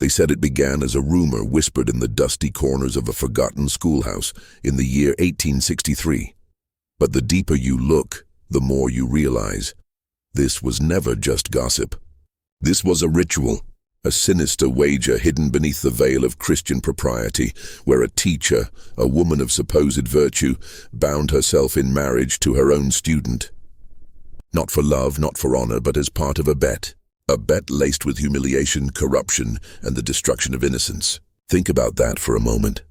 They said it began as a rumor whispered in the dusty corners of a forgotten schoolhouse in the year 1863. But the deeper you look, the more you realize. This was never just gossip. This was a ritual, a sinister wager hidden beneath the veil of Christian propriety, where a teacher, a woman of supposed virtue, bound herself in marriage to her own student. Not for love, not for honor, but as part of a bet. A bet laced with humiliation, corruption, and the destruction of innocence. Think about that for a moment.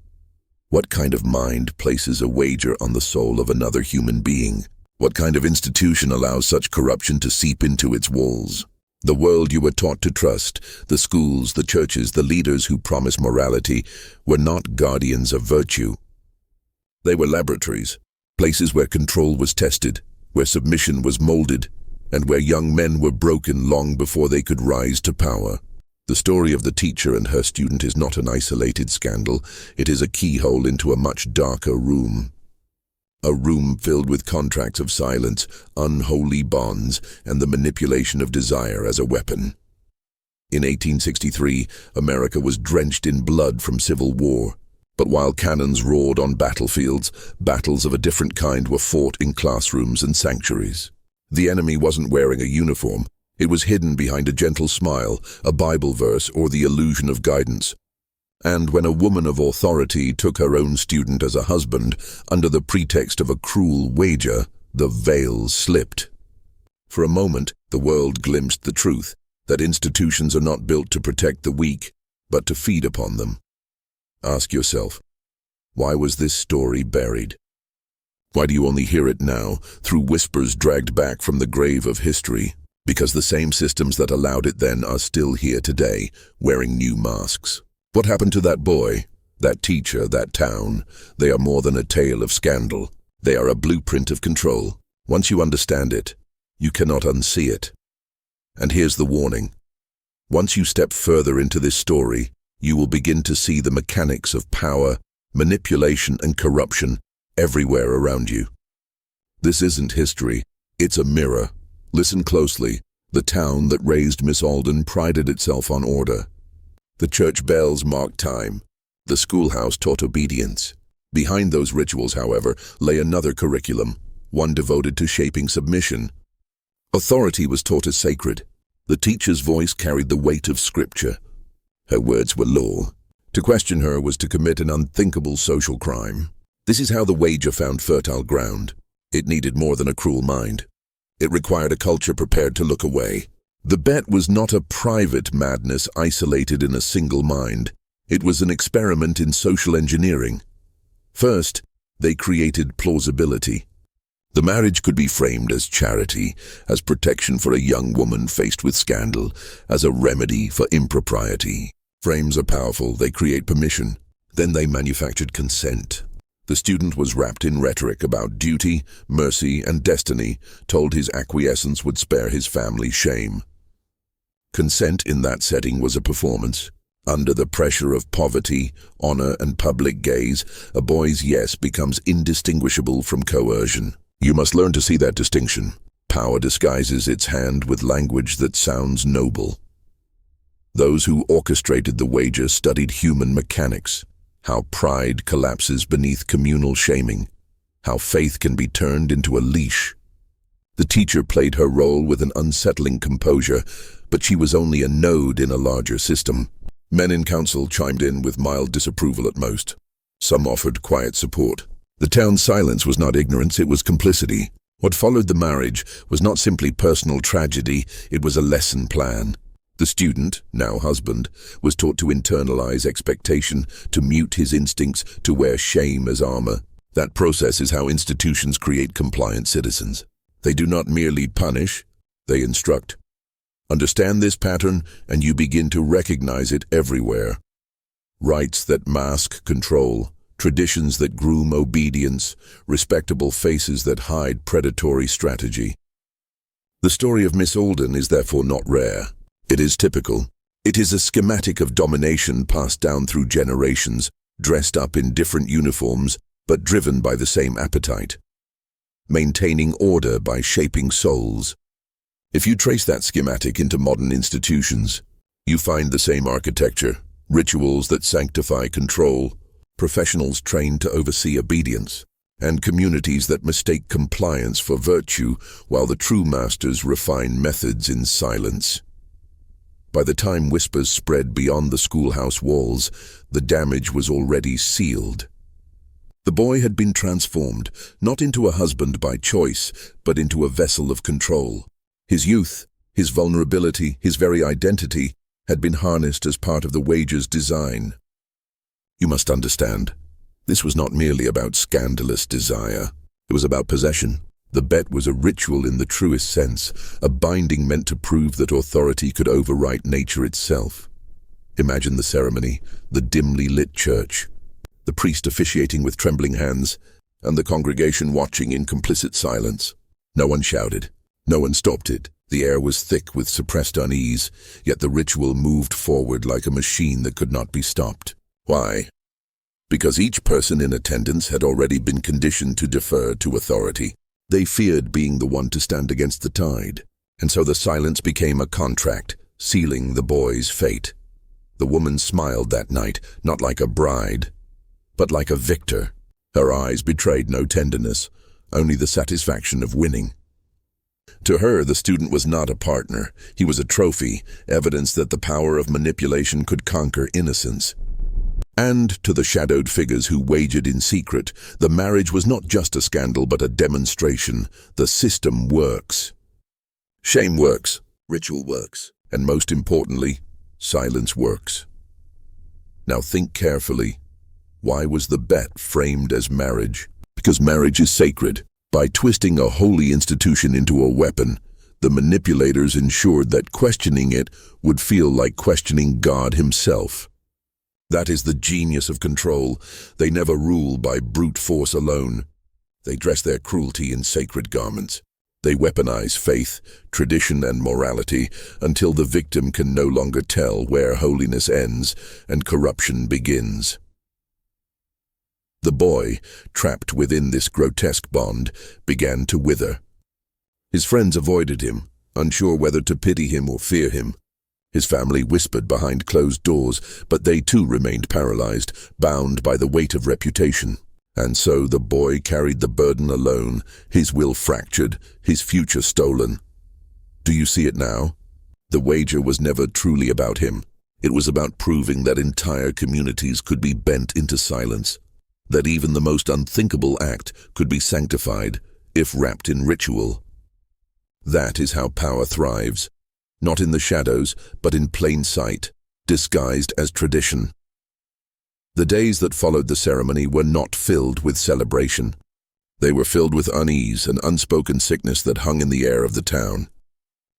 What kind of mind places a wager on the soul of another human being? What kind of institution allows such corruption to seep into its walls? The world you were taught to trust, the schools, the churches, the leaders who promise morality, were not guardians of virtue. They were laboratories, places where control was tested, where submission was molded, and where young men were broken long before they could rise to power. The story of the teacher and her student is not an isolated scandal. It is a keyhole into a much darker room. A room filled with contracts of silence, unholy bonds, and the manipulation of desire as a weapon. In 1863, America was drenched in blood from civil war. But while cannons roared on battlefields, battles of a different kind were fought in classrooms and sanctuaries. The enemy wasn't wearing a uniform. It was hidden behind a gentle smile, a Bible verse, or the illusion of guidance. And when a woman of authority took her own student as a husband, under the pretext of a cruel wager, the veil slipped. For a moment, the world glimpsed the truth, that institutions are not built to protect the weak, but to feed upon them. Ask yourself, why was this story buried? Why do you only hear it now, through whispers dragged back from the grave of history? Because the same systems that allowed it then are still here today, wearing new masks. What happened to that boy, that teacher, that town? They are more than a tale of scandal. They are a blueprint of control. Once you understand it, you cannot unsee it. And here's the warning. Once you step further into this story, you will begin to see the mechanics of power, manipulation, and corruption everywhere around you. This isn't history, it's a mirror. Listen closely. The town that raised Miss Alden prided itself on order. The church bells marked time. The schoolhouse taught obedience. Behind those rituals, however, lay another curriculum, one devoted to shaping submission. Authority was taught as sacred. The teacher's voice carried the weight of scripture. Her words were law. To question her was to commit an unthinkable social crime. This is how the wager found fertile ground. It needed more than a cruel mind. It required a culture prepared to look away. The bet was not a private madness isolated in a single mind. It was an experiment in social engineering. First, they created plausibility. The marriage could be framed as charity, as protection for a young woman faced with scandal, as a remedy for impropriety. Frames are powerful, they create permission. Then they manufactured consent. The student was wrapped in rhetoric about duty, mercy, and destiny, told his acquiescence would spare his family shame. Consent in that setting was a performance. Under the pressure of poverty, honor, and public gaze, a boy's yes becomes indistinguishable from coercion. You must learn to see that distinction. Power disguises its hand with language that sounds noble. Those who orchestrated the wager studied human mechanics, how pride collapses beneath communal shaming, how faith can be turned into a leash. The teacher played her role with an unsettling composure, but she was only a node in a larger system. Men in council chimed in with mild disapproval at most. Some offered quiet support. The town's silence was not ignorance, it was complicity. What followed the marriage was not simply personal tragedy, it was a lesson plan. The student, now husband, was taught to internalize expectation, to mute his instincts, to wear shame as armor. That process is how institutions create compliant citizens. They do not merely punish, they instruct. Understand this pattern, and you begin to recognize it everywhere. Rites that mask control, traditions that groom obedience, respectable faces that hide predatory strategy. The story of Miss Alden is therefore not rare. It is typical. It is a schematic of domination passed down through generations, dressed up in different uniforms, but driven by the same appetite. Maintaining order by shaping souls. If you trace that schematic into modern institutions, You find the same architecture, rituals that sanctify control, professionals trained to oversee obedience, and communities that mistake compliance for virtue while the true masters refine methods in silence. By the time whispers spread beyond the schoolhouse walls, the damage was already sealed. The boy had been transformed, not into a husband by choice, but into a vessel of control. His youth, his vulnerability, his very identity, had been harnessed as part of the wager's design. You must understand, this was not merely about scandalous desire. It was about possession. The bet was a ritual in the truest sense, a binding meant to prove that authority could overwrite nature itself. Imagine the ceremony, the dimly lit church, the priest officiating with trembling hands, and the congregation watching in complicit silence. No one shouted. No one stopped it. The air was thick with suppressed unease, yet the ritual moved forward like a machine that could not be stopped. Why? Because each person in attendance had already been conditioned to defer to authority. They feared being the one to stand against the tide, and so the silence became a contract, sealing the boy's fate. The woman smiled that night, not like a bride, but like a victor. Her eyes betrayed no tenderness, only the satisfaction of winning. To her, the student was not a partner. He was a trophy, evidence that the power of manipulation could conquer innocence. And to the shadowed figures who wagered in secret, the marriage was not just a scandal but a demonstration. The system works. Shame works, ritual works, and most importantly, silence works. Now think carefully. Why was the bet framed as marriage? Because marriage is sacred. By twisting a holy institution into a weapon, the manipulators ensured that questioning it would feel like questioning God himself. That is the genius of control. They never rule by brute force alone. They dress their cruelty in sacred garments. They weaponize faith, tradition, and morality until the victim can no longer tell where holiness ends and corruption begins. The boy, trapped within this grotesque bond, began to wither. His friends avoided him, unsure whether to pity him or fear him. His family whispered behind closed doors, but they too remained paralyzed, bound by the weight of reputation. And so the boy carried the burden alone, his will fractured, his future stolen. Do you see it now? The wager was never truly about him. It was about proving that entire communities could be bent into silence, that even the most unthinkable act could be sanctified, if wrapped in ritual. That is how power thrives. Not in the shadows, but in plain sight, disguised as tradition. The days that followed the ceremony were not filled with celebration. They were filled with unease and unspoken sickness that hung in the air of the town.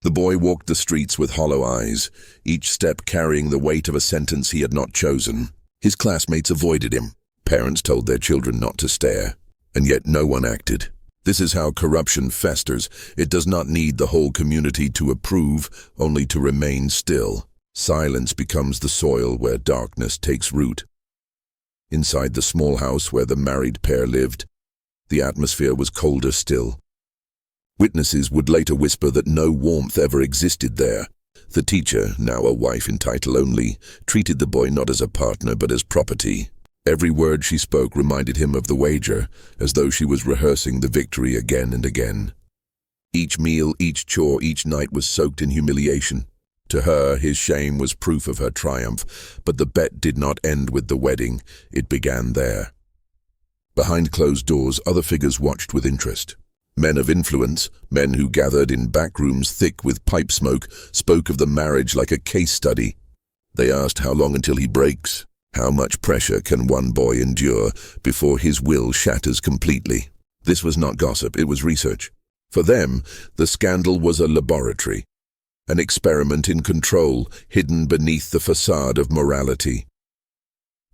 The boy walked the streets with hollow eyes, each step carrying the weight of a sentence he had not chosen. His classmates avoided him. Parents told their children not to stare, and yet no one acted. This is how corruption festers. It does not need the whole community to approve, only to remain still. Silence becomes the soil where darkness takes root. Inside the small house where the married pair lived, the atmosphere was colder still. Witnesses would later whisper that no warmth ever existed there. The teacher, now a wife in title only, treated the boy not as a partner but as property. Every word she spoke reminded him of the wager, as though she was rehearsing the victory again and again. Each meal, each chore, each night was soaked in humiliation. To her, his shame was proof of her triumph, but the bet did not end with the wedding. It began there. Behind closed doors, other figures watched with interest. Men of influence, men who gathered in back rooms thick with pipe smoke, spoke of the marriage like a case study. They asked how long until he breaks. How much pressure can one boy endure before his will shatters completely? This was not gossip, it was research. For them, the scandal was a laboratory, an experiment in control hidden beneath the facade of morality.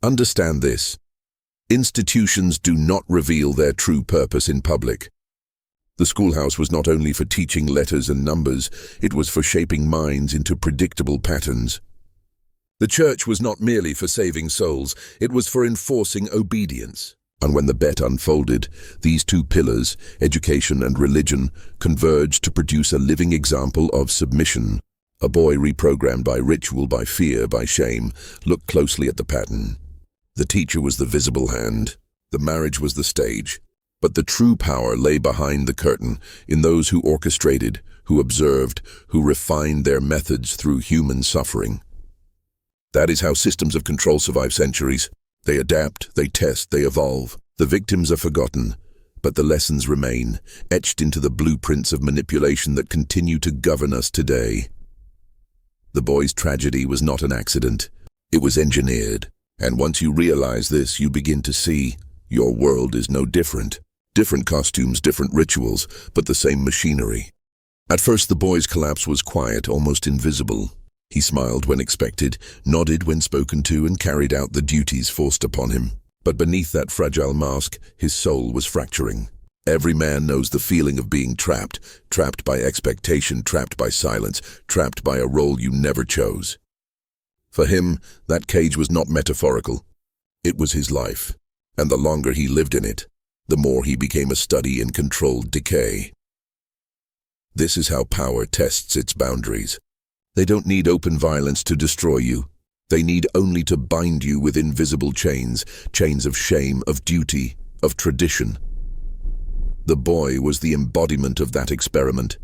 Understand this. Institutions do not reveal their true purpose in public. The schoolhouse was not only for teaching letters and numbers, it was for shaping minds into predictable patterns. The church was not merely for saving souls, it was for enforcing obedience. And when the bet unfolded, these two pillars, education and religion, converged to produce a living example of submission. A boy reprogrammed by ritual, by fear, by shame. Look closely at the pattern. The teacher was the visible hand. The marriage was the stage. But the true power lay behind the curtain, in those who orchestrated, who observed, who refined their methods through human suffering. That is how systems of control survive centuries. They adapt, they test, they evolve. The victims are forgotten, but the lessons remain, etched into the blueprints of manipulation that continue to govern us today. The boy's tragedy was not an accident. It was engineered. And once you realize this, you begin to see your world is no different. Different costumes, different rituals, but the same machinery. At first, the boy's collapse was quiet, almost invisible. He smiled when expected, nodded when spoken to, and carried out the duties forced upon him. But beneath that fragile mask, his soul was fracturing. Every man knows the feeling of being trapped, trapped by expectation, trapped by silence, trapped by a role you never chose. For him, that cage was not metaphorical. It was his life, and the longer he lived in it, the more he became a study in controlled decay. This is how power tests its boundaries. They don't need open violence to destroy you. They need only to bind you with invisible chains, chains of shame, of duty, of tradition. The boy was the embodiment of that experiment.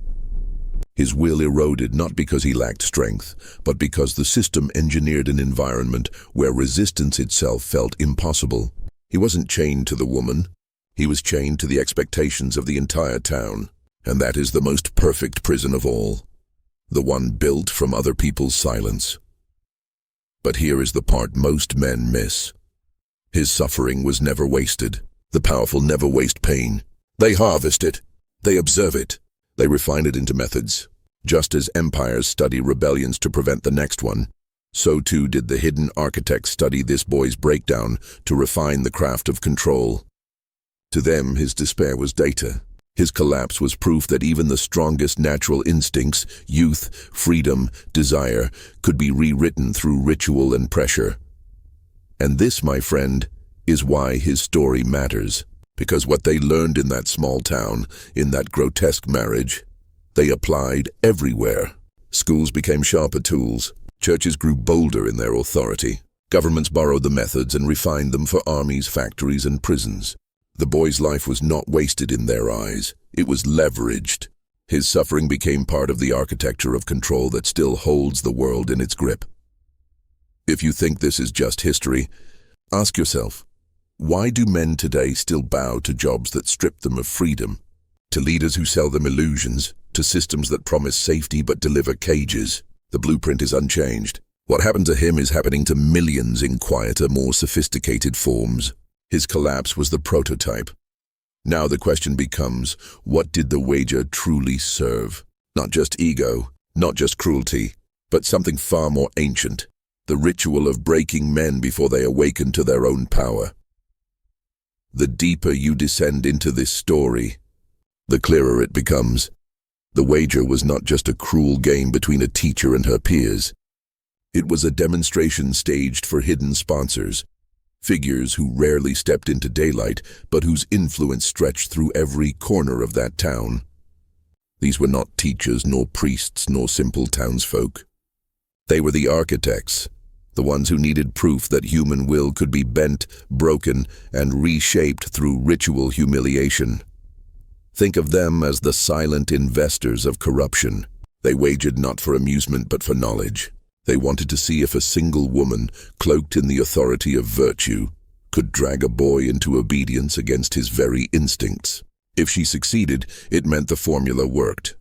His will eroded not because he lacked strength, but because the system engineered an environment where resistance itself felt impossible. He wasn't chained to the woman. He was chained to the expectations of the entire town. And that is the most perfect prison of all. The one built from other people's silence. But here is the part most men miss. His suffering was never wasted. The powerful never waste pain. They harvest it. They observe it. They refine it into methods. Just as empires study rebellions to prevent the next one, so too did the hidden architects study this boy's breakdown to refine the craft of control. To them, his despair was data. His collapse was proof that even the strongest natural instincts, youth, freedom, desire, could be rewritten through ritual and pressure. And this, my friend, is why his story matters. Because what they learned in that small town, in that grotesque marriage, they applied everywhere. Schools became sharper tools. Churches grew bolder in their authority. Governments borrowed the methods and refined them for armies, factories, and prisons. The boy's life was not wasted in their eyes. It was leveraged. His suffering became part of the architecture of control that still holds the world in its grip. If you think this is just history, ask yourself, why do men today still bow to jobs that strip them of freedom? To leaders who sell them illusions? To systems that promise safety but deliver cages? The blueprint is unchanged. What happened to him is happening to millions in quieter, more sophisticated forms. His collapse was the prototype. Now the question becomes, what did the wager truly serve? Not just ego, not just cruelty, but something far more ancient. The ritual of breaking men before they awaken to their own power. The deeper you descend into this story, the clearer it becomes. The wager was not just a cruel game between a teacher and her peers. It was a demonstration staged for hidden sponsors, figures who rarely stepped into daylight, but whose influence stretched through every corner of that town. These were not teachers, nor priests, nor simple townsfolk. They were the architects, the ones who needed proof that human will could be bent, broken, and reshaped through ritual humiliation. Think of them as the silent investors of corruption. They wagered not for amusement but for knowledge. They wanted to see if a single woman, cloaked in the authority of virtue, could drag a boy into obedience against his very instincts. If she succeeded, it meant the formula worked.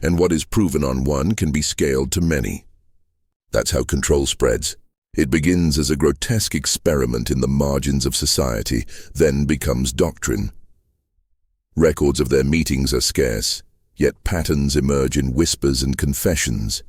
And what is proven on one can be scaled to many. That's how control spreads. It begins as a grotesque experiment in the margins of society, then becomes doctrine. Records of their meetings are scarce, yet patterns emerge in whispers and confessions.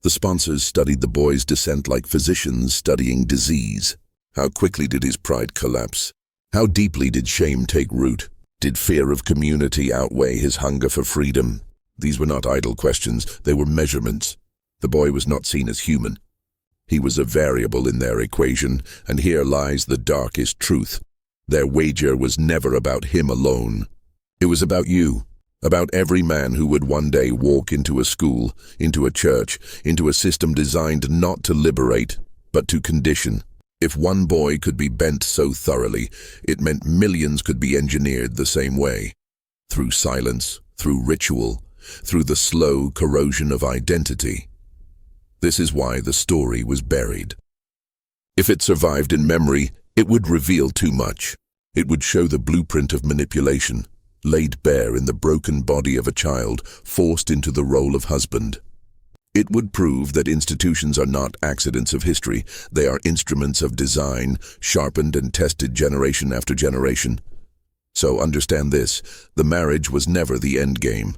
The sponsors studied the boy's descent like physicians studying disease. How quickly did his pride collapse? How deeply did shame take root? Did fear of community outweigh his hunger for freedom? These were not idle questions, they were measurements. The boy was not seen as human. He was a variable in their equation, and here lies the darkest truth. Their wager was never about him alone. It was about you. About every man who would one day walk into a school, into a church, into a system designed not to liberate, but to condition. If one boy could be bent so thoroughly, it meant millions could be engineered the same way. Through silence, through ritual, through the slow corrosion of identity. This is why the story was buried. If it survived in memory, it would reveal too much. It would show the blueprint of manipulation, laid bare in the broken body of a child forced into the role of husband. It would prove that institutions are not accidents of history, they are instruments of design, sharpened and tested generation after generation. So understand this, the marriage was never the end game.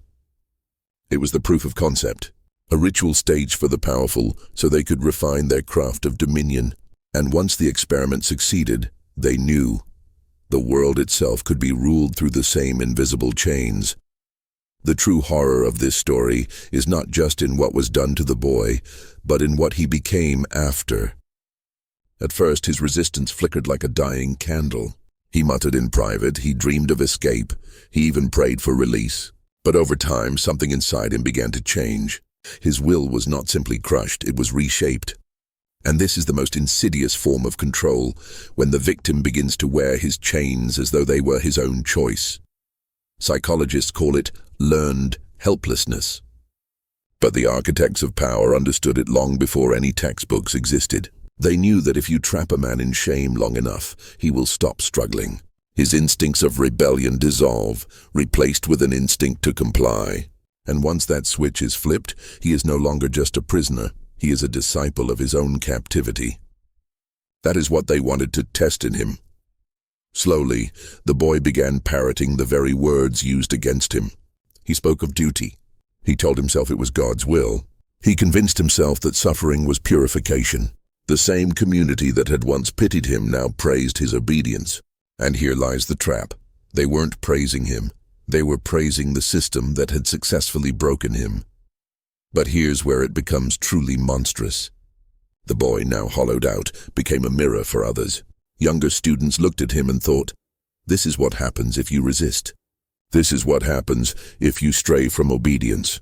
It was the proof of concept, a ritual stage for the powerful so they could refine their craft of dominion. And once the experiment succeeded, they knew the world itself could be ruled through the same invisible chains. The true horror of this story is not just in what was done to the boy, but in what he became after. At first, his resistance flickered like a dying candle. He muttered in private, he dreamed of escape, he even prayed for release. But over time, something inside him began to change. His will was not simply crushed, it was reshaped. And this is the most insidious form of control, when the victim begins to wear his chains as though they were his own choice. Psychologists call it learned helplessness. But the architects of power understood it long before any textbooks existed. They knew that if you trap a man in shame long enough, he will stop struggling. His instincts of rebellion dissolve, replaced with an instinct to comply. And once that switch is flipped, he is no longer just a prisoner. He is a disciple of his own captivity. That is what they wanted to test in him. Slowly, the boy began parroting the very words used against him. He spoke of duty. He told himself it was God's will. He convinced himself that suffering was purification. The same community that had once pitied him now praised his obedience. And here lies the trap. They weren't praising him. They were praising the system that had successfully broken him. But here's where it becomes truly monstrous. The boy, now hollowed out, became a mirror for others. Younger students looked at him and thought, this is what happens if you resist. This is what happens if you stray from obedience.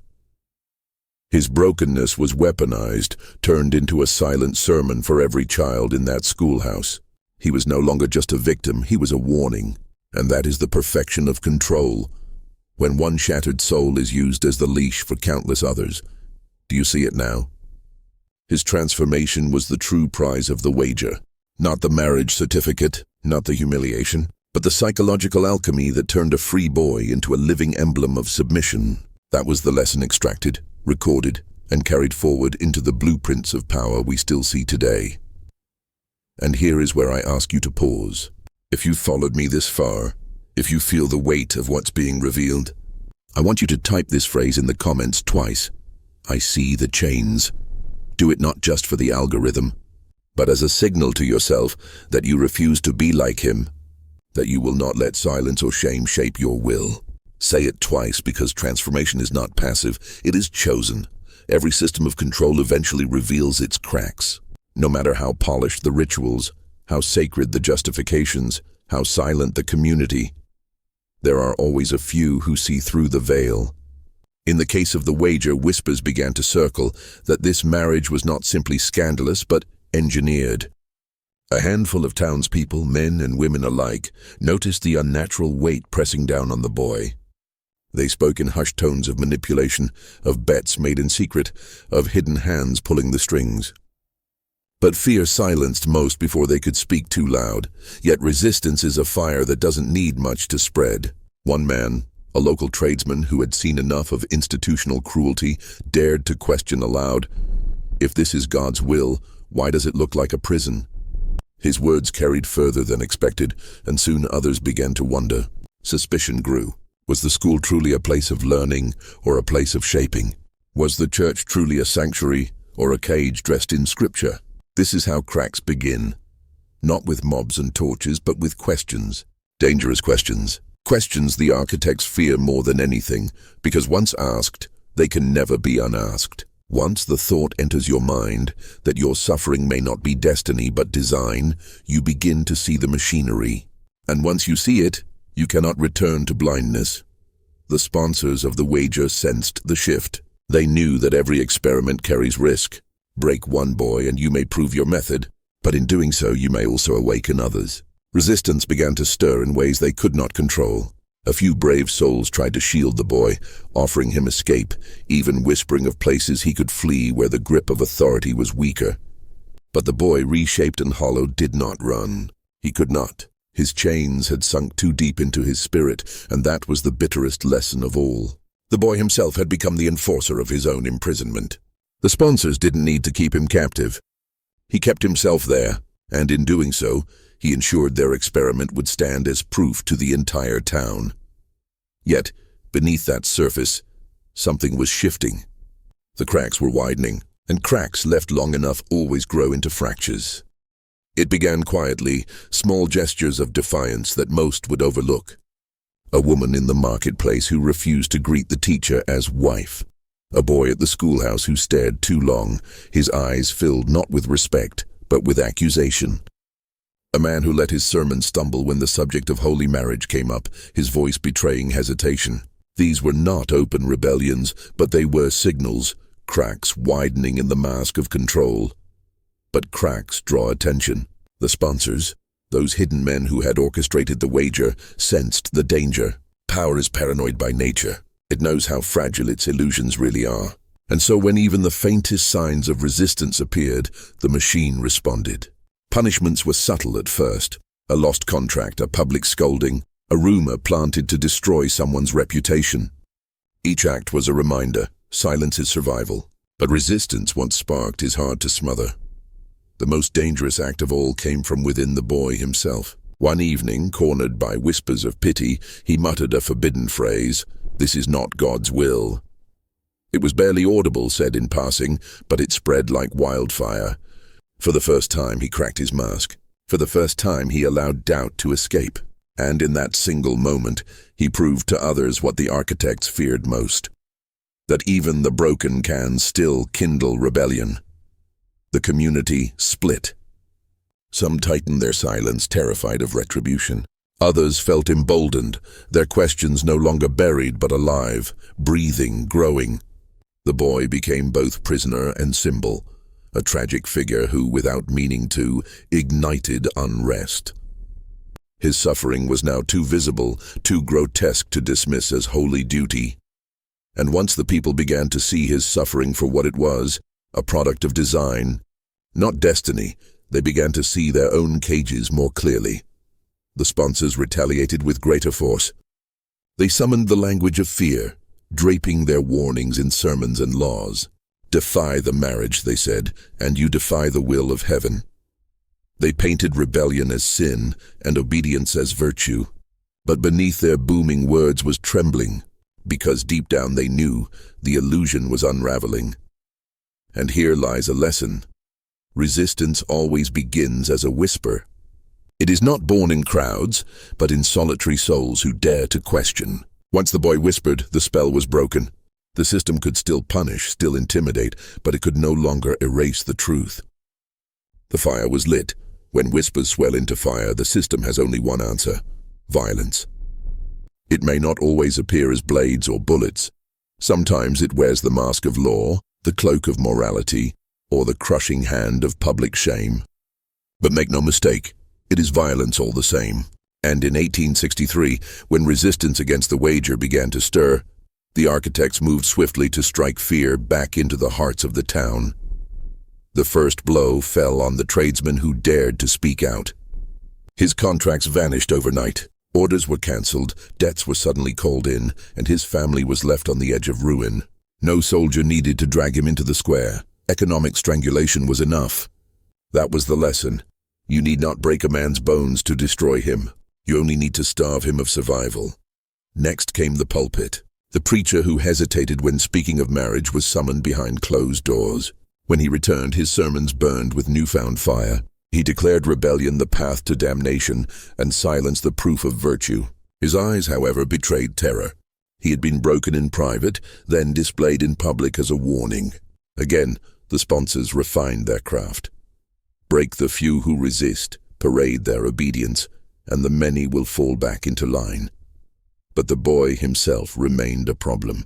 His brokenness was weaponized, turned into a silent sermon for every child in that schoolhouse. He was no longer just a victim, he was a warning. And that is the perfection of control. When one shattered soul is used as the leash for countless others. Do you see it now? His transformation was the true prize of the wager. Not the marriage certificate, not the humiliation, but the psychological alchemy that turned a free boy into a living emblem of submission. That was the lesson extracted, recorded, and carried forward into the blueprints of power we still see today. And here is where I ask you to pause. If you've followed me this far, if you feel the weight of what's being revealed, I want you to type this phrase in the comments twice. I see the chains. Do it not just for the algorithm, but as a signal to yourself that you refuse to be like him, that you will not let silence or shame shape your will. Say it twice because transformation is not passive, it is chosen. Every system of control eventually reveals its cracks. No matter how polished the rituals, how sacred the justifications, how silent the community, there are always a few who see through the veil. In the case of the wager, whispers began to circle that this marriage was not simply scandalous but engineered. A handful of townspeople, men and women alike, noticed the unnatural weight pressing down on the boy. They spoke in hushed tones of manipulation, of bets made in secret, of hidden hands pulling the strings. But fear silenced most before they could speak too loud. Yet resistance is a fire that doesn't need much to spread. One man, a local tradesman who had seen enough of institutional cruelty, dared to question aloud, "If this is God's will, why does it look like a prison?" His words carried further than expected, and soon others began to wonder. Suspicion grew. Was the school truly a place of learning or a place of shaping? Was the church truly a sanctuary or a cage dressed in scripture? This is how cracks begin. Not with mobs and torches, but with questions. Dangerous questions. Questions the architects fear more than anything, because once asked, they can never be unasked. Once the thought enters your mind that your suffering may not be destiny but design, you begin to see the machinery. And once you see it, you cannot return to blindness. The sponsors of the wager sensed the shift. They knew that every experiment carries risk. Break one boy and you may prove your method, but in doing so you may also awaken others. Resistance began to stir in ways they could not control. A few brave souls tried to shield the boy, offering him escape, even whispering of places he could flee where the grip of authority was weaker. But the boy, reshaped and hollow, did not run. He could not. His chains had sunk too deep into his spirit, and that was the bitterest lesson of all. The boy himself had become the enforcer of his own imprisonment. The sponsors didn't need to keep him captive. He kept himself there, and in doing so, he ensured their experiment would stand as proof to the entire town. Yet, beneath that surface, something was shifting. The cracks were widening, and cracks left long enough always grow into fractures. It began quietly, small gestures of defiance that most would overlook. A woman in the marketplace who refused to greet the teacher as wife. A boy at the schoolhouse who stared too long, his eyes filled not with respect, but with accusation. A man who let his sermon stumble when the subject of holy marriage came up, his voice betraying hesitation. These were not open rebellions, but they were signals, cracks widening in the mask of control. But cracks draw attention. The sponsors, those hidden men who had orchestrated the wager, sensed the danger. Power is paranoid by nature. It knows how fragile its illusions really are. And so when even the faintest signs of resistance appeared, the machine responded. Punishments were subtle at first. A lost contract, a public scolding, a rumor planted to destroy someone's reputation. Each act was a reminder. Silence is survival. But resistance, once sparked, is hard to smother. The most dangerous act of all came from within the boy himself. One evening, cornered by whispers of pity, he muttered a forbidden phrase, "This is not God's will." It was barely audible, said in passing, but it spread like wildfire. For the first time, he cracked his mask. For the first time, he allowed doubt to escape. And in that single moment, he proved to others what the architects feared most. That even the broken can still kindle rebellion. The community split. Some tightened their silence, terrified of retribution. Others felt emboldened, their questions no longer buried but alive, breathing, growing. The boy became both prisoner and symbol, a tragic figure who, without meaning to, ignited unrest. His suffering was now too visible, too grotesque to dismiss as holy duty. And once the people began to see his suffering for what it was, a product of design, not destiny, they began to see their own cages more clearly. The sponsors retaliated with greater force. They summoned the language of fear, draping their warnings in sermons and laws. "Defy the marriage," they said, "and you defy the will of heaven." They painted rebellion as sin and obedience as virtue. But beneath their booming words was trembling, because deep down they knew the illusion was unraveling. And here lies a lesson. Resistance always begins as a whisper. It is not born in crowds, but in solitary souls who dare to question. Once the boy whispered, the spell was broken. The system could still punish, still intimidate, but it could no longer erase the truth. The fire was lit. When whispers swell into fire, the system has only one answer: violence. It may not always appear as blades or bullets. Sometimes it wears the mask of law, the cloak of morality, or the crushing hand of public shame. But make no mistake, it is violence all the same. And in 1863, when resistance against the wager began to stir, the architects moved swiftly to strike fear back into the hearts of the town. The first blow fell on the tradesman who dared to speak out. His contracts vanished overnight. Orders were cancelled, debts were suddenly called in, and his family was left on the edge of ruin. No soldier needed to drag him into the square. Economic strangulation was enough. That was the lesson. You need not break a man's bones to destroy him. You only need to starve him of survival. Next came the pulpit. The preacher who hesitated when speaking of marriage was summoned behind closed doors. When he returned, his sermons burned with newfound fire. He declared rebellion the path to damnation and silence the proof of virtue. His eyes, however, betrayed terror. He had been broken in private, then displayed in public as a warning. Again, the sponsors refined their craft. Break the few who resist, parade their obedience, and the many will fall back into line. But the boy himself remained a problem.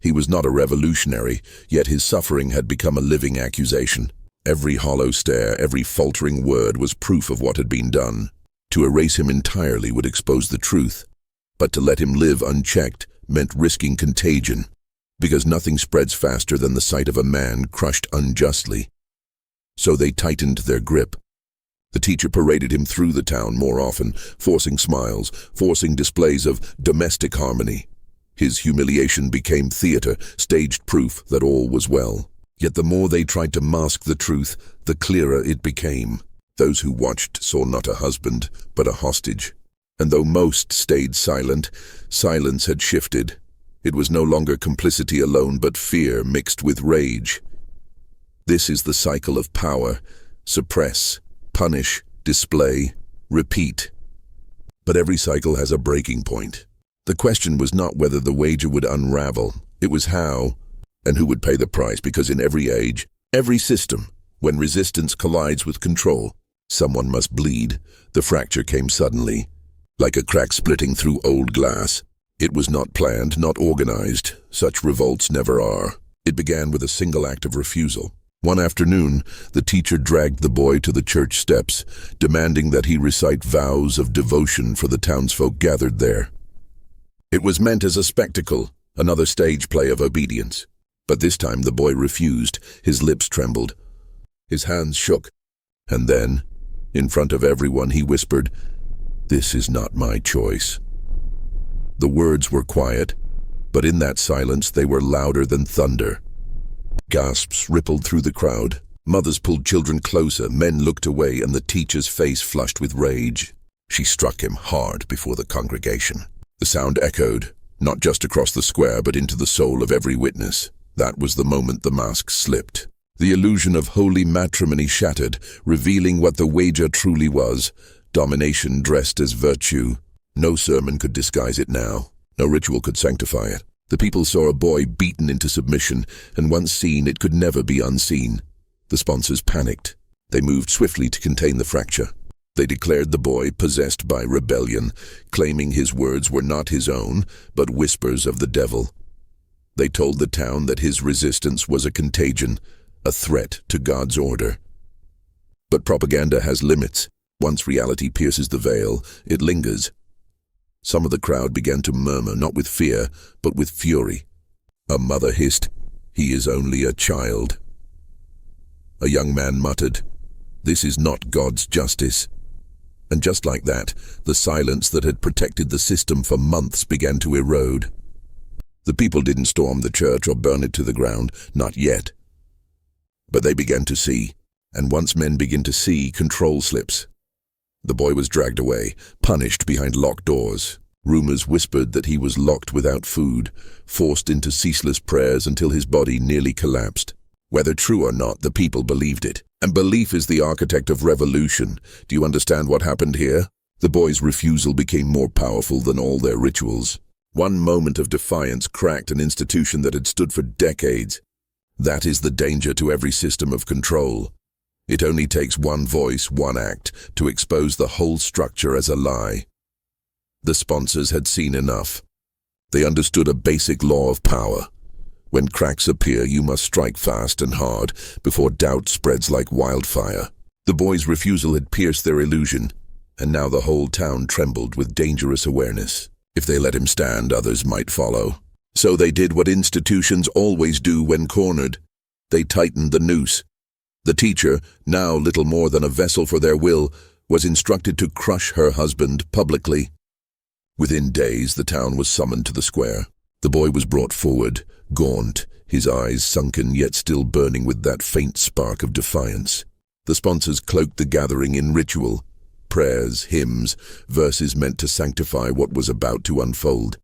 He was not a revolutionary, yet his suffering had become a living accusation. Every hollow stare, every faltering word was proof of what had been done. To erase him entirely would expose the truth, but to let him live unchecked meant risking contagion, because nothing spreads faster than the sight of a man crushed unjustly. So they tightened their grip. The teacher paraded him through the town more often, forcing smiles, forcing displays of domestic harmony. His humiliation became theater, staged proof that all was well. Yet the more they tried to mask the truth, the clearer it became. Those who watched saw not a husband, but a hostage. And though most stayed silent, silence had shifted. It was no longer complicity alone, but fear mixed with rage. This is the cycle of power: suppress, punish, display, repeat. But every cycle has a breaking point. The question was not whether the wager would unravel, it was how, and who would pay the price, because in every age, every system, when resistance collides with control, someone must bleed. The fracture came suddenly, like a crack splitting through old glass. It was not planned, not organized. Such revolts never are. It began with a single act of refusal. One afternoon, the teacher dragged the boy to the church steps, demanding that he recite vows of devotion for the townsfolk gathered there. It was meant as a spectacle, another stage play of obedience. But this time the boy refused. His lips trembled. His hands shook. And then, in front of everyone, he whispered, "This is not my choice." The words were quiet, but in that silence they were louder than thunder. Gasps rippled through the crowd. Mothers pulled children closer, men looked away, and the teacher's face flushed with rage. She struck him hard before the congregation. The sound echoed, not just across the square, but into the soul of every witness. That was the moment the mask slipped. The illusion of holy matrimony shattered, revealing what the wager truly was: domination dressed as virtue. No sermon could disguise it now. No ritual could sanctify it. The people saw a boy beaten into submission, and once seen, it could never be unseen. The sponsors panicked. They moved swiftly to contain the fracture. They declared the boy possessed by rebellion, claiming his words were not his own, but whispers of the devil. They told the town that his resistance was a contagion, a threat to God's order. But propaganda has limits. Once reality pierces the veil, it lingers. Some of the crowd began to murmur, not with fear, but with fury. A mother hissed, "He is only a child." A young man muttered, "This is not God's justice." And just like that, the silence that had protected the system for months began to erode. The people didn't storm the church or burn it to the ground, not yet. But they began to see, and once men begin to see, control slips. The boy was dragged away, punished behind locked doors. Rumors whispered that he was locked without food, forced into ceaseless prayers until his body nearly collapsed. Whether true or not, the people believed it. And belief is the architect of revolution. Do you understand what happened here? The boy's refusal became more powerful than all their rituals. One moment of defiance cracked an institution that had stood for decades. That is the danger to every system of control. It only takes one voice, one act, to expose the whole structure as a lie. The sponsors had seen enough. They understood a basic law of power. When cracks appear, you must strike fast and hard before doubt spreads like wildfire. The boy's refusal had pierced their illusion, and now the whole town trembled with dangerous awareness. If they let him stand, others might follow. So they did what institutions always do when cornered. They tightened the noose. The teacher, now little more than a vessel for their will, was instructed to crush her husband publicly. Within days, the town was summoned to the square. The boy was brought forward, gaunt, his eyes sunken yet still burning with that faint spark of defiance. The sponsors cloaked the gathering in ritual, prayers, hymns, verses meant to sanctify what was about to unfold.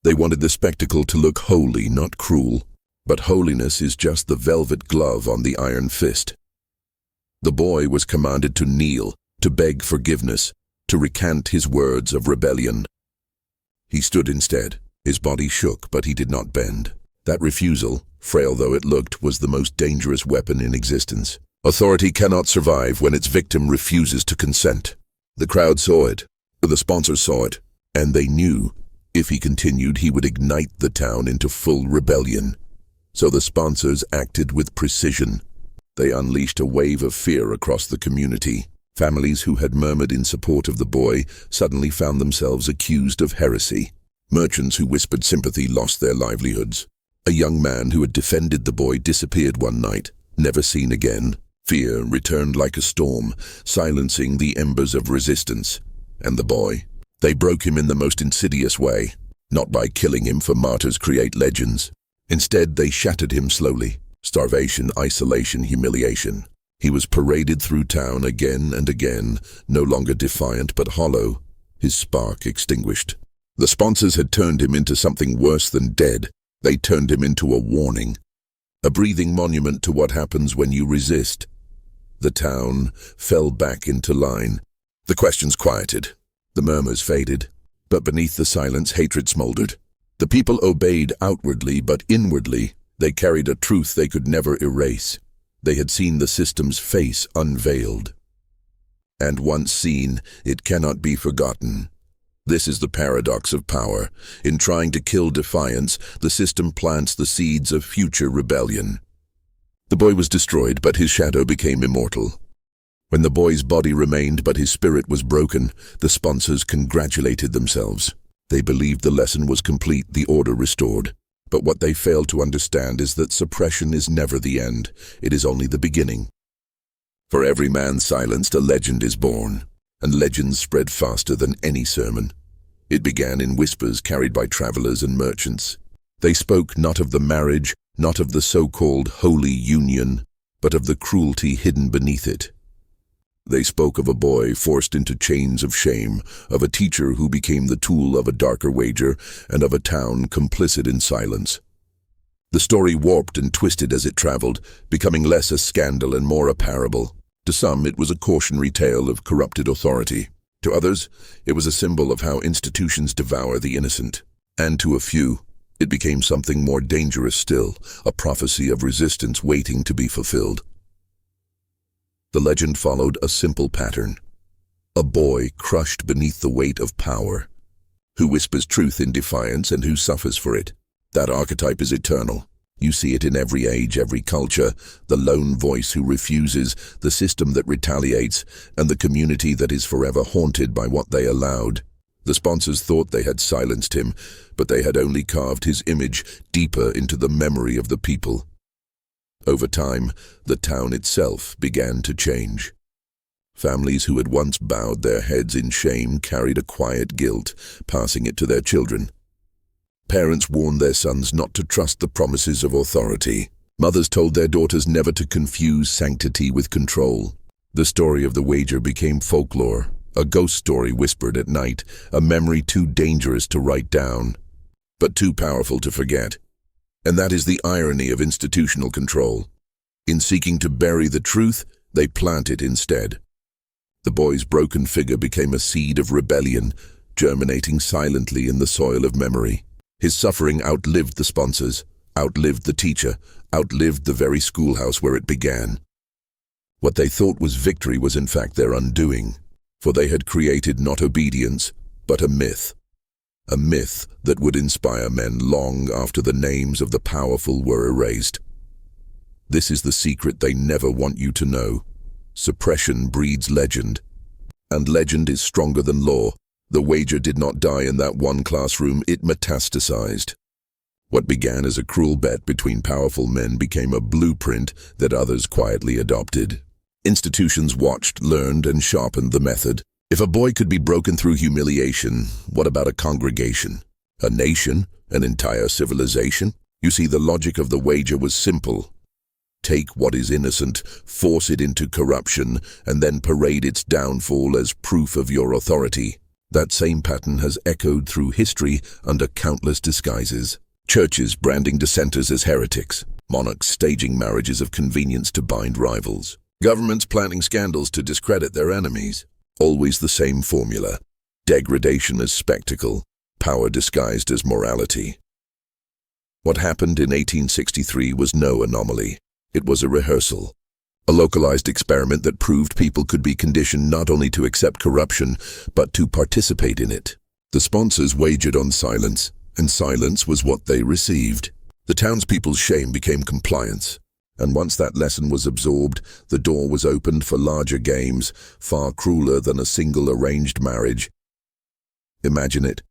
They wanted the spectacle to look holy, not cruel. But holiness is just the velvet glove on the iron fist. The boy was commanded to kneel, to beg forgiveness, to recant his words of rebellion. He stood instead. His body shook, but he did not bend. That refusal, frail though it looked, was the most dangerous weapon in existence. Authority cannot survive when its victim refuses to consent. The crowd saw it. The sponsors saw it. And they knew, if he continued, he would ignite the town into full rebellion. So the sponsors acted with precision. They unleashed a wave of fear across the community. Families who had murmured in support of the boy suddenly found themselves accused of heresy. Merchants who whispered sympathy lost their livelihoods. A young man who had defended the boy disappeared one night, never seen again. Fear returned like a storm, silencing the embers of resistance. And the boy? They broke him in the most insidious way, not by killing him, for martyrs create legends. Instead, they shattered him slowly. Starvation, isolation, humiliation. He was paraded through town again and again, no longer defiant but hollow, his spark extinguished. The sponsors had turned him into something worse than dead. They turned him into a warning, a breathing monument to what happens when you resist. The town fell back into line. The questions quieted. The murmurs faded. But beneath the silence, hatred smoldered. The people obeyed outwardly, but inwardly, they carried a truth they could never erase. They had seen the system's face unveiled. And once seen, it cannot be forgotten. This is the paradox of power. In trying to kill defiance, the system plants the seeds of future rebellion. The boy was destroyed, but his shadow became immortal. When the boy's body remained, but his spirit was broken, the sponsors congratulated themselves. They believed the lesson was complete, the order restored. But what they failed to understand is that suppression is never the end. It is only the beginning. For every man silenced, a legend is born. And legends spread faster than any sermon. It began in whispers carried by travelers and merchants. They spoke not of the marriage, not of the so-called holy union, but of the cruelty hidden beneath it. They spoke of a boy forced into chains of shame, of a teacher who became the tool of a darker wager, and of a town complicit in silence. The story warped and twisted as it traveled, becoming less a scandal and more a parable. To some, it was a cautionary tale of corrupted authority. To others, it was a symbol of how institutions devour the innocent. And to a few, it became something more dangerous still, a prophecy of resistance waiting to be fulfilled. The legend followed a simple pattern. A boy crushed beneath the weight of power, who whispers truth in defiance and who suffers for it. That archetype is eternal. You see it in every age, every culture, the lone voice who refuses, the system that retaliates, and the community that is forever haunted by what they allowed. The sponsors thought they had silenced him, but they had only carved his image deeper into the memory of the people. Over time, the town itself began to change. Families who had once bowed their heads in shame carried a quiet guilt, passing it to their children. Parents warned their sons not to trust the promises of authority. Mothers told their daughters never to confuse sanctity with control. The story of the wager became folklore, a ghost story whispered at night, a memory too dangerous to write down, but too powerful to forget. And that is the irony of institutional control. In seeking to bury the truth, they plant it instead. The boy's broken figure became a seed of rebellion, germinating silently in the soil of memory. His suffering outlived the sponsors, outlived the teacher, outlived the very schoolhouse where it began. What they thought was victory was in fact their undoing, for they had created not obedience, but a myth that would inspire men long after the names of the powerful were erased. This is the secret they never want you to know. Suppression breeds legend, and legend is stronger than law. The wager did not die in that one classroom, it metastasized. What began as a cruel bet between powerful men became a blueprint that others quietly adopted. Institutions watched, learned, and sharpened the method. If a boy could be broken through humiliation, what about a congregation? A nation? An entire civilization? You see, the logic of the wager was simple. Take what is innocent, force it into corruption, and then parade its downfall as proof of your authority. That same pattern has echoed through history under countless disguises. Churches branding dissenters as heretics, monarchs staging marriages of convenience to bind rivals, governments planning scandals to discredit their enemies. Always the same formula: degradation as spectacle, power disguised as morality. What happened in 1863 was no anomaly. It was a rehearsal. A localized experiment that proved people could be conditioned not only to accept corruption, but to participate in it. The sponsors wagered on silence, and silence was what they received. The townspeople's shame became compliance, and once that lesson was absorbed, the door was opened for larger games, far crueler than a single arranged marriage. Imagine it.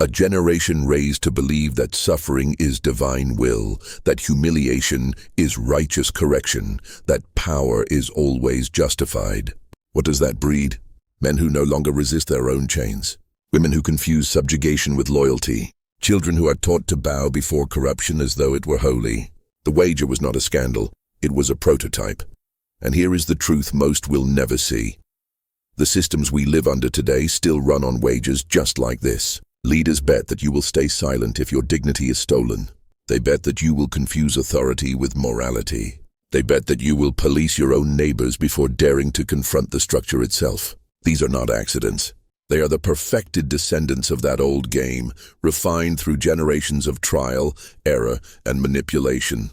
A generation raised to believe that suffering is divine will, that humiliation is righteous correction, that power is always justified. What does that breed? Men who no longer resist their own chains. Women who confuse subjugation with loyalty. Children who are taught to bow before corruption as though it were holy. The wager was not a scandal, it was a prototype. And here is the truth most will never see. The systems we live under today still run on wagers just like this. Leaders bet that you will stay silent if your dignity is stolen. They bet that you will confuse authority with morality. They bet that you will police your own neighbors before daring to confront the structure itself. These are not accidents. They are the perfected descendants of that old game, refined through generations of trial, error, and manipulation.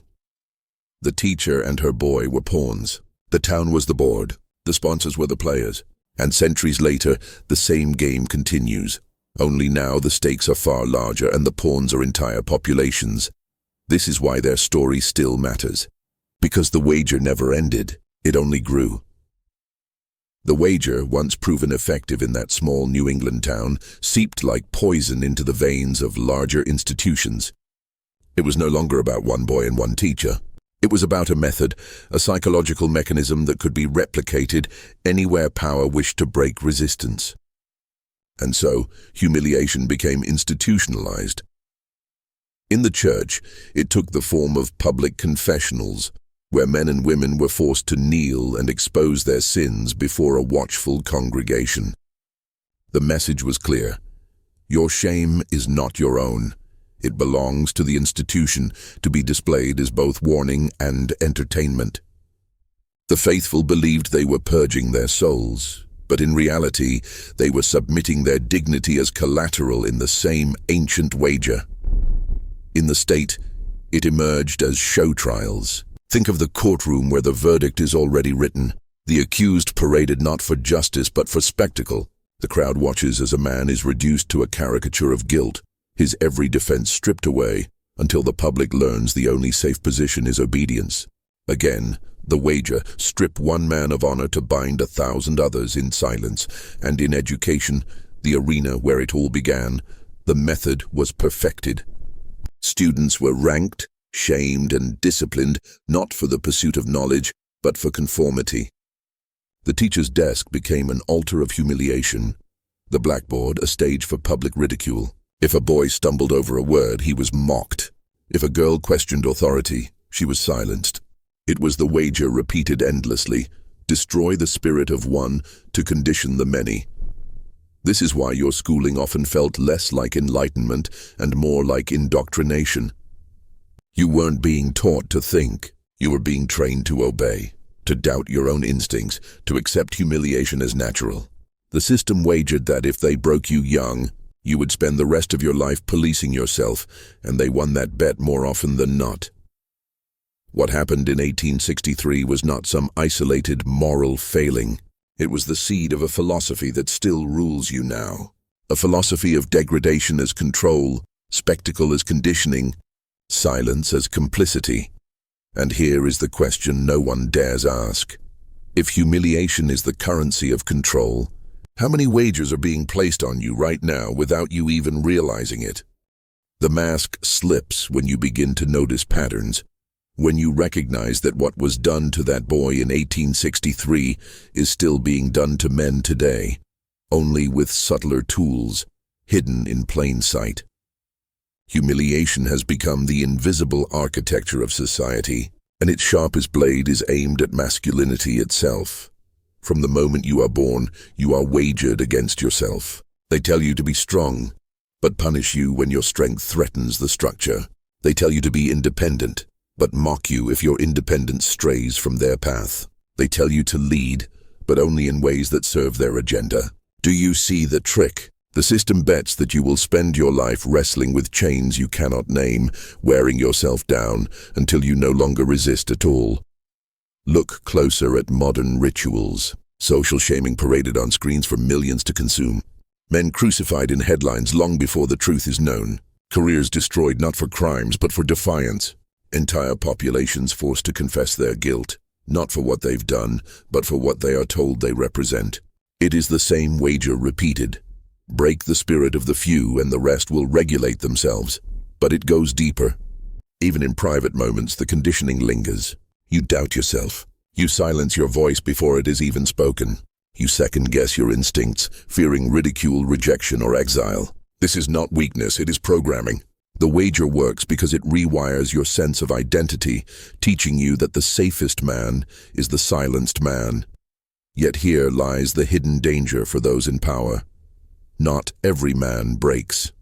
The teacher and her boy were pawns. The town was the board. The sponsors were the players. And centuries later, the same game continues. Only now the stakes are far larger and the pawns are entire populations. This is why their story still matters. Because the wager never ended, it only grew. The wager, once proven effective in that small New England town, seeped like poison into the veins of larger institutions. It was no longer about one boy and one teacher. It was about a method, a psychological mechanism that could be replicated anywhere power wished to break resistance. And so, humiliation became institutionalized. In the church, it took the form of public confessionals, where men and women were forced to kneel and expose their sins before a watchful congregation. The message was clear. Your shame is not your own. It belongs to the institution, to be displayed as both warning and entertainment. The faithful believed they were purging their souls, but in reality, they were submitting their dignity as collateral in the same ancient wager. In the state, it emerged as show trials. Think of the courtroom where the verdict is already written. The accused paraded not for justice but for spectacle. The crowd watches as a man is reduced to a caricature of guilt, his every defense stripped away, until the public learns the only safe position is obedience. Again, the wager, strip one man of honor to bind 1,000 others in silence, and in education, the arena where it all began, the method was perfected. Students were ranked, shamed, and disciplined, not for the pursuit of knowledge, but for conformity. The teacher's desk became an altar of humiliation, the blackboard a stage for public ridicule. If a boy stumbled over a word, he was mocked. If a girl questioned authority, she was silenced. It was the wager repeated endlessly, destroy the spirit of one to condition the many. This is why your schooling often felt less like enlightenment and more like indoctrination. You weren't being taught to think, you were being trained to obey, to doubt your own instincts, to accept humiliation as natural. The system wagered that if they broke you young, you would spend the rest of your life policing yourself, and they won that bet more often than not. What happened in 1863 was not some isolated moral failing. It was the seed of a philosophy that still rules you now. A philosophy of degradation as control, spectacle as conditioning, silence as complicity. And here is the question no one dares ask. If humiliation is the currency of control, how many wagers are being placed on you right now without you even realizing it? The mask slips when you begin to notice patterns, when you recognize that what was done to that boy in 1863 is still being done to men today, only with subtler tools, hidden in plain sight. Humiliation has become the invisible architecture of society, and its sharpest blade is aimed at masculinity itself. From the moment you are born, you are wagered against yourself. They tell you to be strong, but punish you when your strength threatens the structure. They tell you to be independent, but mock you if your independence strays from their path. They tell you to lead, but only in ways that serve their agenda. Do you see the trick? The system bets that you will spend your life wrestling with chains you cannot name, wearing yourself down until you no longer resist at all. Look closer at modern rituals, social shaming paraded on screens for millions to consume. Men crucified in headlines long before the truth is known. Careers destroyed not for crimes but for defiance. Entire populations forced to confess their guilt, not for what they've done, but for what they are told they represent. It is the same wager repeated. Break the spirit of the few and the rest will regulate themselves. But it goes deeper. Even in private moments, the conditioning lingers. You doubt yourself. You silence your voice before it is even spoken. You second-guess your instincts, fearing ridicule, rejection, or exile. This is not weakness, it is programming. The wager works because it rewires your sense of identity, teaching you that the safest man is the silenced man. Yet here lies the hidden danger for those in power. Not every man breaks.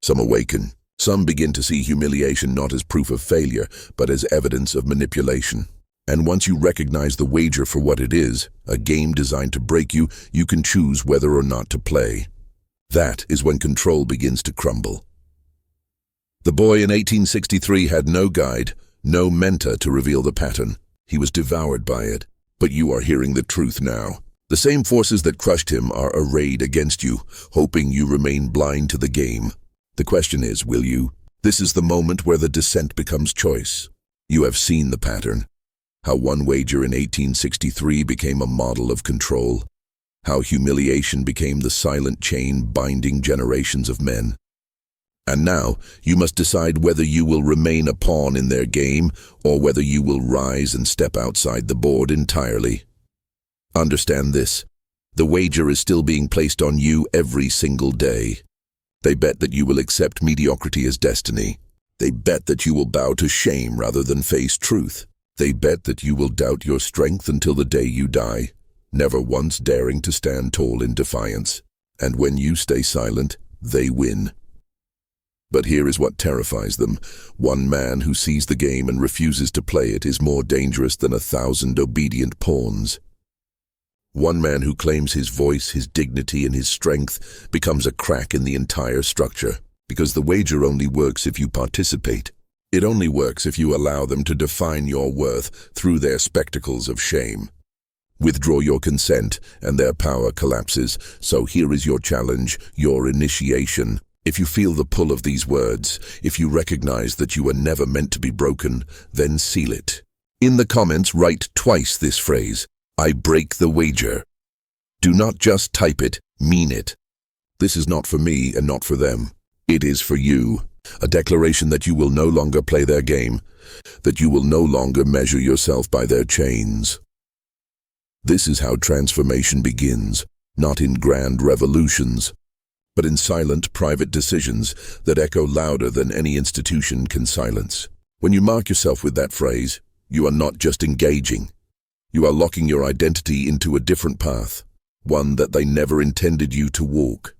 Some awaken. Some begin to see humiliation not as proof of failure, but as evidence of manipulation. And once you recognize the wager for what it is, a game designed to break you, you can choose whether or not to play. That is when control begins to crumble. The boy in 1863 had no guide, no mentor to reveal the pattern. He was devoured by it. But you are hearing the truth now. The same forces that crushed him are arrayed against you, hoping you remain blind to the game. The question is, will you? This is the moment where the descent becomes choice. You have seen the pattern. How one wager in 1863 became a model of control. How humiliation became the silent chain binding generations of men. And now, you must decide whether you will remain a pawn in their game or whether you will rise and step outside the board entirely. Understand this. The wager is still being placed on you every single day. They bet that you will accept mediocrity as destiny. They bet that you will bow to shame rather than face truth. They bet that you will doubt your strength until the day you die, never once daring to stand tall in defiance. And when you stay silent, they win. But here is what terrifies them. One man who sees the game and refuses to play it is more dangerous than 1,000 obedient pawns. One man who claims his voice, his dignity, and his strength becomes a crack in the entire structure, because the wager only works if you participate. It only works if you allow them to define your worth through their spectacles of shame. Withdraw your consent, and their power collapses. So here is your challenge, your initiation. If you feel the pull of these words, if you recognize that you were never meant to be broken, then seal it. In the comments, write twice this phrase, I break the wager. Do not just type it, mean it. This is not for me and not for them. It is for you. A declaration that you will no longer play their game, that you will no longer measure yourself by their chains. This is how transformation begins, not in grand revolutions, but in silent, private decisions that echo louder than any institution can silence. When you mark yourself with that phrase, you are not just engaging. You are locking your identity into a different path, one that they never intended you to walk.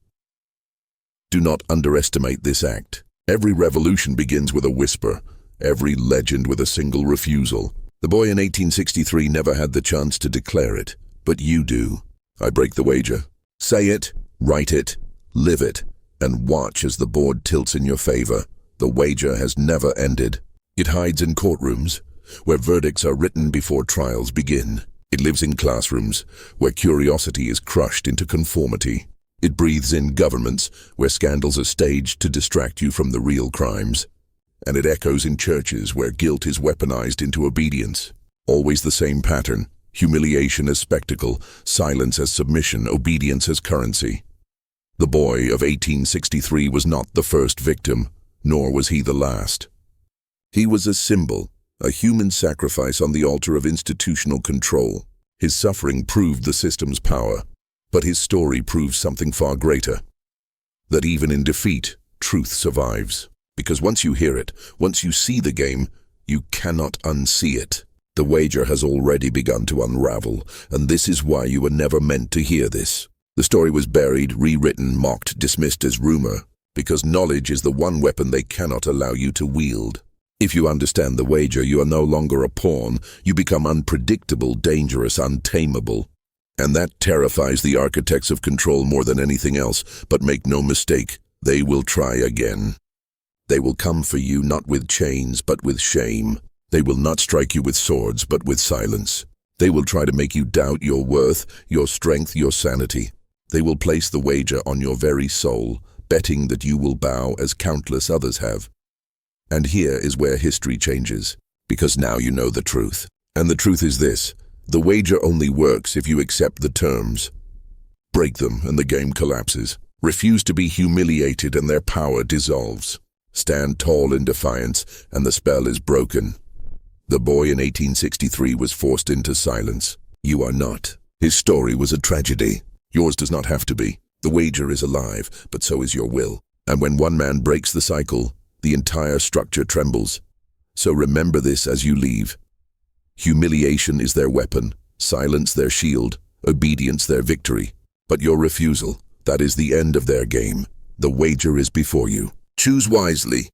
Do not underestimate this act. Every revolution begins with a whisper, every legend with a single refusal. The boy in 1863 never had the chance to declare it, but you do. I break the wager. Say it, write it, live it, and watch as the board tilts in your favor. The wager has never ended. It hides in courtrooms, where verdicts are written before trials begin. It lives in classrooms, where curiosity is crushed into conformity. It breathes in governments, where scandals are staged to distract you from the real crimes. And it echoes in churches, where guilt is weaponized into obedience. Always the same pattern: humiliation as spectacle, silence as submission, obedience as currency. The boy of 1863 was not the first victim, nor was he the last. He was a symbol, a human sacrifice on the altar of institutional control. His suffering proved the system's power, but his story proves something far greater. That even in defeat, truth survives. Because once you hear it, once you see the game, you cannot unsee it. The wager has already begun to unravel, and this is why you were never meant to hear this. The story was buried, rewritten, mocked, dismissed as rumor, because knowledge is the one weapon they cannot allow you to wield. If you understand the wager, you are no longer a pawn. You become unpredictable, dangerous, untamable. And that terrifies the architects of control more than anything else. But make no mistake, they will try again. They will come for you not with chains, but with shame. They will not strike you with swords, but with silence. They will try to make you doubt your worth, your strength, your sanity. They will place the wager on your very soul, betting that you will bow as countless others have. And here is where history changes, because now you know the truth. And the truth is this: the wager only works if you accept the terms. Break them and the game collapses. Refuse to be humiliated and their power dissolves. Stand tall in defiance and the spell is broken. The boy in 1863 was forced into silence. You are not. His story was a tragedy. Yours does not have to be. The wager is alive, but so is your will. And when one man breaks the cycle, the entire structure trembles. So remember this as you leave. Humiliation is their weapon, silence their shield, obedience their victory. But your refusal, that is the end of their game. The wager is before you. Choose wisely.